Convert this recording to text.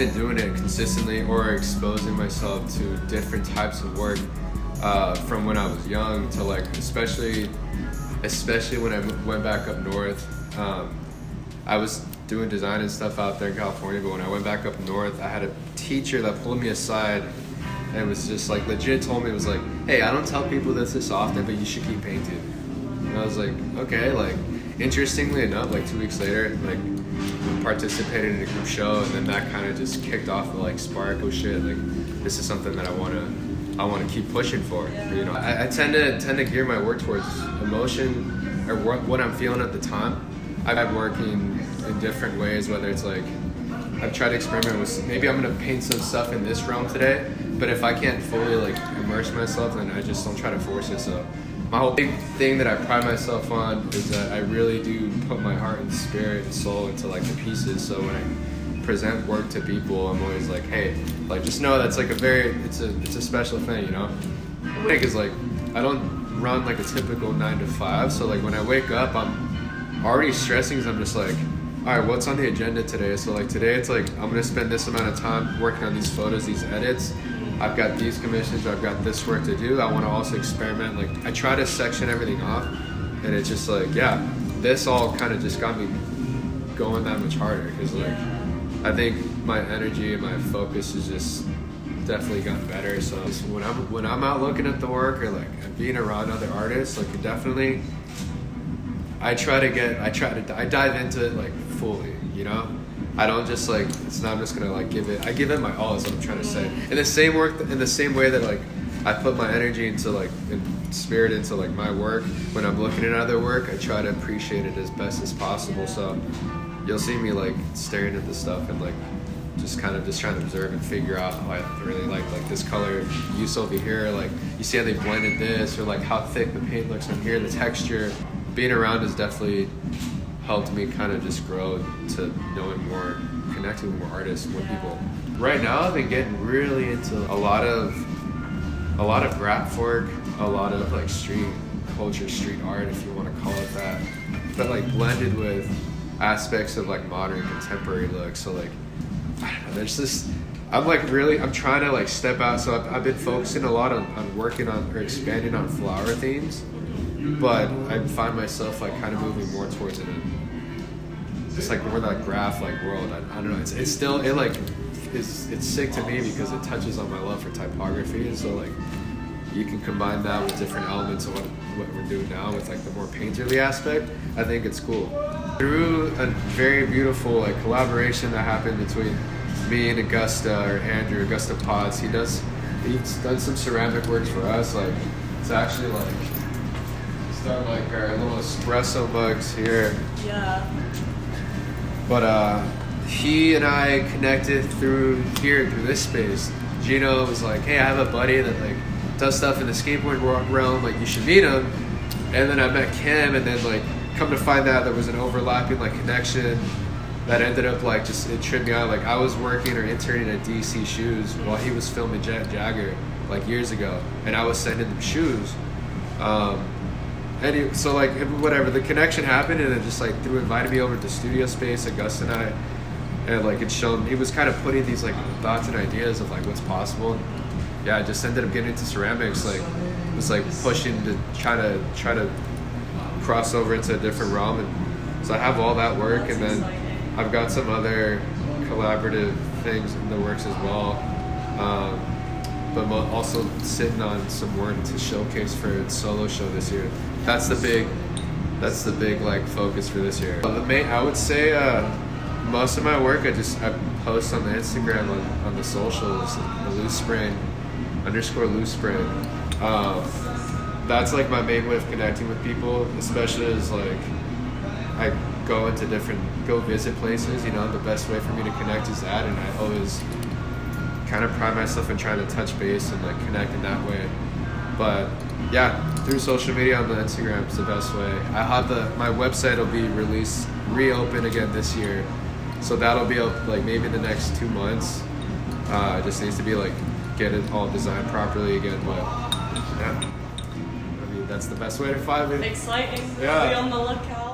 been doing it consistently or exposing myself to different types of work from when I was young to like, especially when I went back up north. I was doing design and stuff out there in California, but when I went back up north, I had a teacher that pulled me aside and was just like legit told me, it was like, hey, I don't tell people this often, but you should keep painting. And I was like, okay. Like, interestingly enough, like 2 weeks later, like we participated in a group show, and then that kind of just kicked off the like spark. Oh shit, like this is something that I want to keep pushing for. You know, I tend to gear my work towards emotion or what I'm feeling at the time. I'm working in different ways, whether it's like I've tried to experiment with, maybe I'm gonna paint some stuff in this realm today, but if I can't fully like immerse myself, then I just don't try to force it. So my whole big thing that I pride myself on is that I really do put my heart and spirit and soul into like the pieces. So when I present work to people, I'm always like, hey, like just know that's like it's a special thing, you know? The thing is like, I don't run like a typical 9 to 5. So like when I wake up, I'm already stressing because I'm just like, all right, what's on the agenda today? So like today it's like, I'm gonna spend this amount of time working on these photos, these edits. I've got these commissions, I've got this work to do. I wanna also experiment. Like I try to section everything off, and it's just like, yeah, this all kind of just got me going that much harder because like, I think my energy and my focus has just definitely gotten better. So when I'm out looking at the work or like being around other artists, like definitely, I dive into it like fully, you know? I don't just like, I'm just gonna like I give it my all is what I'm trying to say. In the same way that like, I put my energy into like, and spirit into like my work, when I'm looking at other work, I try to appreciate it as best as possible. So you'll see me like staring at this stuff and like, just kind of just trying to observe and figure out how I really like this color use over here. Like you see how they blended this, or like how thick the paint looks on here, the texture. Being around has definitely helped me kind of just grow to knowing more, connecting with more artists, more people. Right now, I've been getting really into a lot of rap work, a lot of like street culture, street art, if you want to call it that, but like blended with aspects of like modern contemporary looks. So like, I don't know, there's this, I'm trying to like step out. So I've been focusing a lot on working on or expanding on flower themes. But I find myself like kind of moving more towards it. It's like more that graph like world. I don't know. It's still it's sick to me because it touches on my love for typography, and so like you can combine that with different elements of what we're doing now with like the more painterly aspect. I think it's cool. Through a very beautiful like collaboration that happened between me and Augusta Potts. He's done some ceramic works for us. Like it's actually like. Done like our little espresso mugs here. Yeah. But he and I connected through this space. Gino was like, hey, I have a buddy that like does stuff in the skateboard realm, like you should meet him. And then I met Kim, and then like come to find out there was an overlapping like connection that ended up like just it tripped me out. Like I was working or interning at DC Shoes while he was filming Jagger like years ago, and I was sending them shoes. So like whatever, the connection happened, and it just like invited me over to studio space, Augusta and I, and like he was kind of putting these like thoughts and ideas of like what's possible. Yeah, I just ended up getting into ceramics. Like it was like pushing to try to cross over into a different realm, and so I have all that work, and then I've got some other collaborative things in the works as well. But also sitting on some work to showcase for its solo show this year. That's the big like focus for this year. I would say most of my work I post on the Instagram on the socials, the _loosespring. That's like my main way of connecting with people, especially as like I go visit places. You know, the best way for me to connect is that, and I always kind of pride myself in trying to touch base and like connect in that way. But yeah, through social media on the Instagram is the best way. I have my website will be reopened again this year, so that'll be up like maybe in the next 2 months. It just needs to be like get it all designed properly again. But yeah, I mean that's the best way to find me. Exciting. Yeah. Be on the lookout.